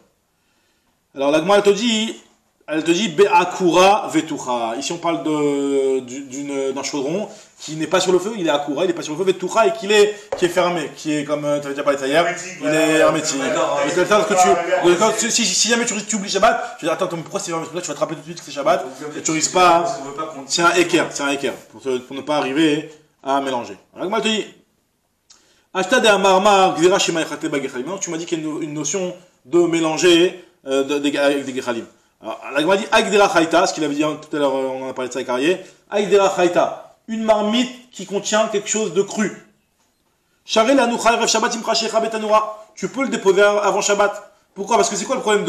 Alors la Gemara elle te dit Be'akura vetucha. Ici on parle d'un chaudron qui n'est pas sur le feu, il est akura, il n'est pas sur le feu, vetucha, et qui est fermé, qui est comme tu avais déjà parlé de ça hier, il est hermétique. Si jamais tu oublies Shabbat, tu vas dire attends, pourquoi c'est hermétique là, tu vas te rappeler tout de suite que c'est Shabbat, et tu risques pas, c'est un équerre, pour ne pas arriver à mélanger. Alors elle te dit Ashta de Amarmar, Gzera Shema Echate Bagechalim. Maintenant tu m'as dit qu'il y a une notion de mélanger avec des gechalim. Alors, la Gemara dit Agdera Chaita, ce qu'il avait dit tout à l'heure, on en a parlé de ça avec Arié. Agdera Chaita, une marmite qui contient quelque chose de cru. Charé la Noucha Erev Shabbat Imkrashecha Betanura. Tu peux le déposer avant Shabbat. Pourquoi? Parce que c'est quoi le problème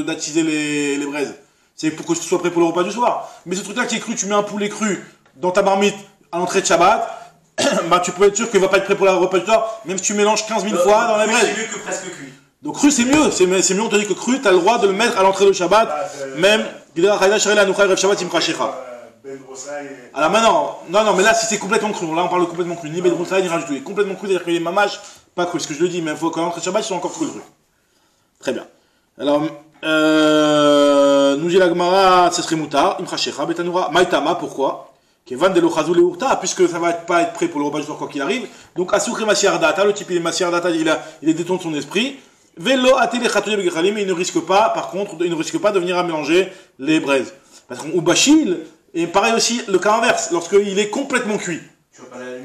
d'attiser les braises? C'est pour que ce soit prêt pour le repas du soir. Mais ce truc-là qui est cru, tu mets un poulet cru dans ta marmite à l'entrée de Shabbat, bah tu peux être sûr qu'il va pas être prêt pour le repas du soir, même si tu mélanges 15 000 fois dans la braise. C'est mieux que presque cuit. Donc cru c'est mieux, c'est mieux on te dit que cru, tu as le droit de le mettre à l'entrée de Shabbat, même alors maintenant, non mais là si c'est complètement cru, là on parle de complètement cru, ni Bedroussaï ni rien du tout, il est complètement cru, c'est-à-dire qu'il est mamache, pas cru, ce que je le dis, mais il faut qu'à l'entrée de Shabbat ils sont encore cru le truc. Très bien. Alors, nous dit la Gemara, ce serait moutar, imchachecha, betanura, maïtama, pourquoi? Kevan de l'ochazou le urta, puisque ça va pas être prêt pour le repas du soir quoi qu'il arrive, donc asukre masiardata, le type il est masiardata, il est détourné de son esprit. Velo atele chatouye begechalim, mais il ne risque pas, par contre, il ne risque pas de venir à mélanger les braises. Parce qu'au bachil, et pareil aussi, le cas inverse, lorsqu'il est complètement cuit.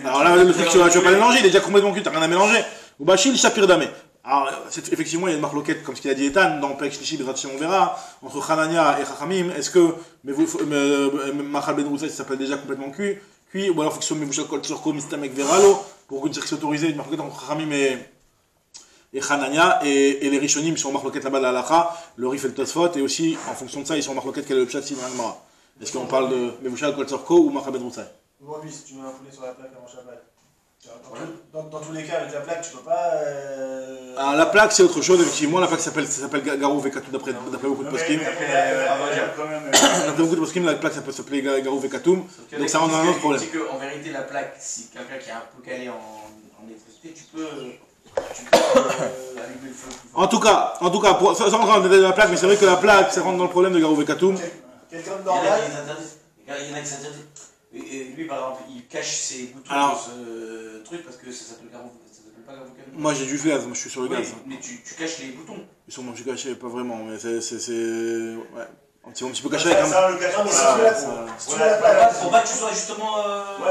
Alors là, le truc, tu vas pas le mélanger, il est déjà complètement cuit, t'as rien à mélanger. Au bachil, shapir damé. Alors, effectivement, il y a une marloquette, comme ce qu'il a dit Ethan, dans Pek Shlishi, on verra, entre Hanania et Chachamim, est-ce que, Machal Ben Roussaï, ça s'appelle déjà complètement cuit, ou alors il faut que ce soit Mevouchal Kol Tsurko, Mistamek Veralo, pour dire que c'est autorisé, une marloquette entre Chachamim et Hanania, et les Rishonim sont en marloquette là-bas de la Halacha, le Rif et le Tosfot, et aussi, en fonction de ça, ils sont en marloquette quel est le Pshat Sin Agmara. Est-ce qu'on parle de Mevouchal Kol Tsurko ou Machal Ben Roussaï? Aujourd'hui, si tu mets un poulet sur la plaque avant Shabbat, Dans tous les cas, avec la plaque, tu peux pas. Alors, la plaque, c'est autre chose, effectivement. La plaque ça s'appelle Garou Vekatum d'après beaucoup de poskim. D'après beaucoup de poskim, la plaque ça peut s'appeler Garou Vekatum. Donc ça rentre dans un autre problème. C'est qu'en vérité, la plaque, si quelqu'un qui est un peu calé en électricité, tu peux allumer le feu. En tout cas, ça rentre dans le détail de la plaque, mais c'est vrai que la plaque, ça rentre dans le problème de Garou Vekatum. Quelqu'un de Il y en a normal. qui s'interdisent. Il y en a qui s'interdisent. Et lui, par exemple, il cache ses boutons Alors, dans ce truc parce que ça s'appelle pas Garou Vekatum. Moi j'ai du gaz, moi je suis sur le Oui, gaz. mais tu caches les boutons. Ils sont je caché, pas vraiment, mais c'est. Ouais. Un petit peu caché Ça, avec un. ça, le cache Non, mais pas. si tu mets la plaque. Pour pas que tu sois justement.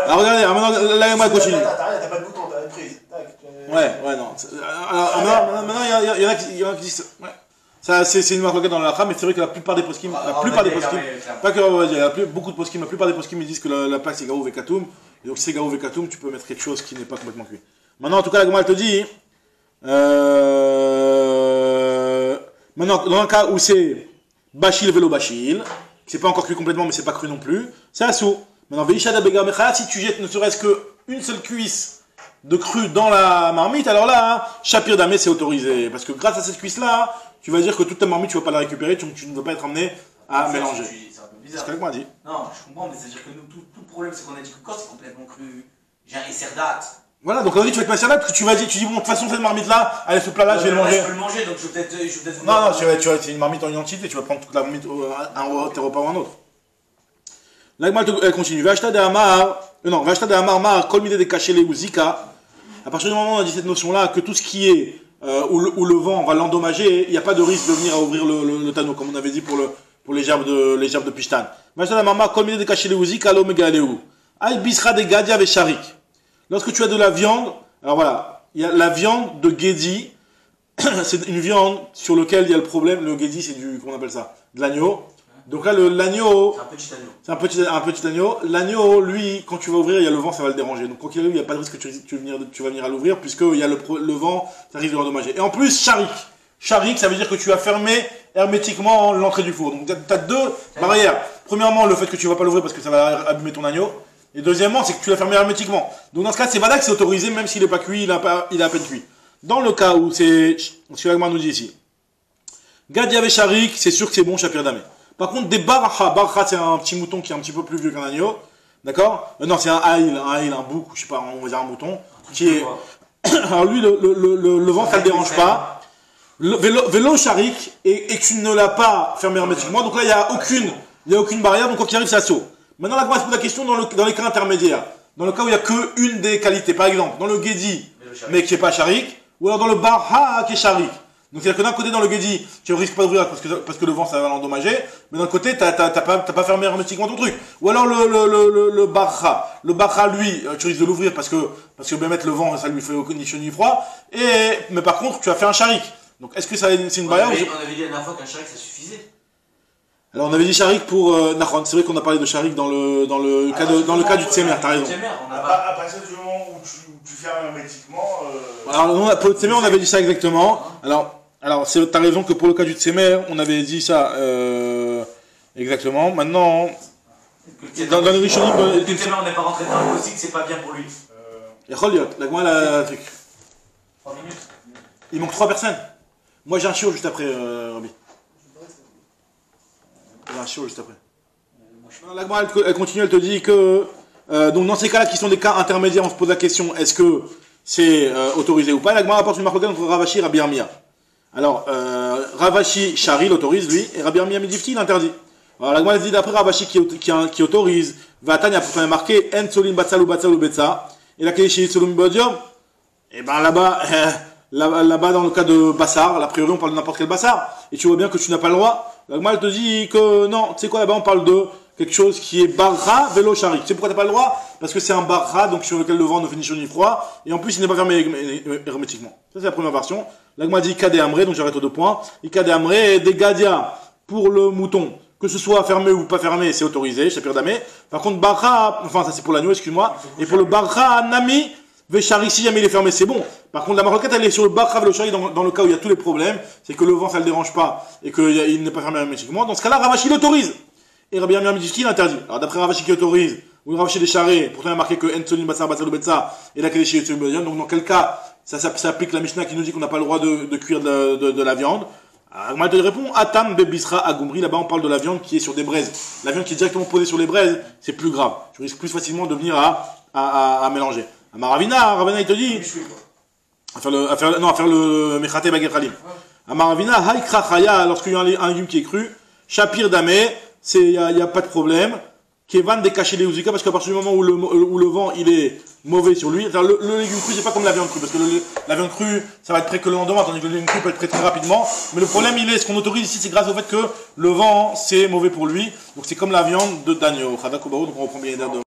Alors regardez, maintenant la gamma continue. T'as rien, t'as pas de bouton, t'as la prise. Tac. Ouais, non. Alors maintenant il y en a qui disent. Ouais. Ça, c'est une marque dans la rame, mais c'est vrai que la plupart des poskim, pas que on va dire, beaucoup de poskim, la plupart des poskim ils disent que la plaque c'est Garou Vekatum, et donc si c'est Garou Vekatum, tu peux mettre quelque chose qui n'est pas complètement cuit. Maintenant, en tout cas, la Gemara elle te dit, maintenant, dans un cas où c'est Bachil Velo Bachil, c'est pas encore cuit complètement, mais c'est pas cru non plus, c'est Assou. Maintenant, Veishada Bega Mecha, si tu jettes ne serait-ce qu'une seule cuisse de cru dans la marmite, alors là, Shapir Damé c'est autorisé, parce que grâce à cette cuisse-là, tu vas dire que toute ta marmite, tu vas pas la récupérer, tu ne vas pas être amené à mélanger. C'est un peu C'est bizarre. ce que m'a dit. Non, je comprends, mais c'est-à-dire que nous, tout le problème, c'est qu'on a dit que quand c'est complètement cru, j'ai un SR-date. Voilà, donc là, tu vas te mettre là, parce que tu vas dire, tu dis, bon, de toute façon, cette marmite-là, allez, ce plat-là, je vais le manger. Je peux le manger, donc je vais peut-être. Non, c'est une marmite en identité, tu vas prendre toute la marmite, tes repas ou un autre. Là, elle continue. Vachta de Hamar, Vachta de Hamar, Mar, Kolmide de Kachele ou Zika. À partir du moment où on a dit cette notion-là, que tout ce qui est, où le vent va l'endommager, il n'y a pas de risque de venir à ouvrir le tonneau, comme on avait dit pour les gerbes de Pishtan. Vachta de Hamar, Mar, Kolmide de Kachele ou Zika, l'Omega Léou. Aïe, Bisra de Gadia avec Sharik. Lorsque tu as de la viande, alors voilà, il y a la viande de Gedi, c'est une viande sur laquelle il y a le problème, le Gedi c'est comment on appelle ça, de l'agneau. Donc là, l'agneau, C'est un petit agneau. c'est un petit agneau. L'agneau, lui, quand tu vas ouvrir, il y a le vent, ça va le déranger. Donc, quand il arrive, il n'y a pas de risque que tu vas venir à l'ouvrir, puisqu'il y a le vent, ça risque de l'endommager. Et en plus, charik. Charik, ça veut dire que tu as fermé hermétiquement l'entrée du four. Donc, tu as deux barrières. Premièrement, le fait que tu ne vas pas l'ouvrir parce que ça va abîmer ton agneau. Et deuxièmement, c'est que tu l'as fermé hermétiquement. Donc, dans ce cas, c'est valable, c'est autorisé, même s'il n'est pas cuit, il est à peine cuit. Dans le cas où c'est, ce que l'Agma nous dit ici, Gadi avec charik, c'est sûr que c'est bon, Shapir Damé. Par contre, des barha, c'est un petit mouton qui est un petit peu plus vieux qu'un agneau, d'accord? Non, c'est un bouc, je sais pas, on va dire un mouton, qui est... Alors lui, le vent, ça le dérange pas. Vélo charik, et tu ne l'as pas fermé hermétiquement, donc là, il n'y a aucune barrière, donc quand il arrive, ça saute. Maintenant, la se pose la question dans les cas intermédiaires. Dans le cas où il n'y a qu'une des qualités, par exemple, dans le Gedi, mais qui n'est pas charik, ou alors dans le barha, qui est charik. Donc c'est-à-dire que d'un côté dans le Gedi, tu risques pas d'ouvrir parce que le vent ça va l'endommager, mais d'un côté t'as pas fermé hermétiquement ton truc. Ou alors le barra lui, tu risques de l'ouvrir parce que bien mettre le vent ça lui fait ni chaud ni froid. Mais par contre tu as fait un charik. Donc est-ce que c'est une barrière On avait dit la dernière fois qu'un charik ça suffisait. Alors on avait dit charik pour Nahon. C'est vrai qu'on a parlé de charik dans le cas du Tsemer, t'as raison. À partir du moment où tu fermes hermétiquement. Alors pour le Tsemer on avait dit ça exactement. Alors, t'as raison que pour le cas du Tsemer, on avait dit ça exactement. Maintenant, dans le Rishonim... Le Tsemer, on n'est pas rentré dans le aussi que c'est pas bien pour lui. Il y a Kholiot, la truc. 3 minutes. Il manque 3 personnes. Moi j'ai un chiot juste après, Roby. J'ai un chiot juste après. La Gemara, elle continue, elle te dit que... donc dans ces cas-là, qui sont des cas intermédiaires, on se pose la question, est-ce que c'est autorisé ou pas? La Gemara apporte une marque entre Ravashi et Rabbi Armia. Alors, Ravashi Shari l'autorise, lui, et Rabbi Armia Midifti l'interdit. Alors, la Gemara dit d'après Ravashi qui autorise, Vatanya pour faire marquer, En Solim Batsal ou Betsa, et la Keishi Solim Bodium, et ben là-bas, dans le cas de Bassar, a priori on parle de n'importe quel Bassar, et tu vois bien que tu n'as pas le droit. La Gemara te dit que non, tu sais quoi, là-bas on parle de quelque chose qui est barra vélo shari. Tu sais pourquoi t'as pas le droit? Parce que c'est un barra, donc sur lequel le vent ne fait ni chaud ni froid, et en plus il n'est pas fermé hermétiquement. Ça c'est la première version. La Gemara dit Kadé Amré, donc j'arrête aux 2 points. Et Kadé Amré, des Gadia pour le mouton, que ce soit fermé ou pas fermé, c'est autorisé, Shapir Damé. Par contre, barra, enfin ça c'est pour l'agneau, excuse-moi, et pour le barra nami, Véchari, si jamais il est fermé, c'est bon. Par contre, la maroquette, elle est sur le barra vélo shari dans le cas où il y a tous les problèmes, c'est que le vent ça le dérange pas, et qu'il n'est pas fermé hermétiquement. Dans ce cas-là, Ravashi l'autorise. Et Rabbi Amir Midifti l'interdit. Alors d'après Ravashi qui autorise, ou Rav chez des charrets, pourtant il y a marqué que Ensolin Batsar Batsar Betsa et la Kadeshi et Tsubodion. Donc dans quel cas ça applique la Mishnah qui nous dit qu'on n'a pas le droit de cuire de la viande. Agma te répond Atam Bebisra Agumri, là-bas on parle de la viande qui est sur des braises. La viande qui est directement posée sur les braises, c'est plus grave. Tu risques plus facilement de venir à mélanger. Ravina il te dit à faire le Mechate Bagetralim. Ravina Haikra Chaya, lorsqu'il y a un légume qui est cru, Shapir Damé, il y a pas de problème. Kevan décaché les Uzika, parce qu'à partir du moment où le vent il est mauvais sur lui, le légume cru c'est pas comme la viande crue, parce que la viande crue ça va être prêt que le lendemain, tandis que le légume cru peut être prêt très rapidement. Mais le problème ce qu'on autorise ici, c'est grâce au fait que le vent c'est mauvais pour lui, donc c'est comme la viande d'agneau. Donc on reprend bien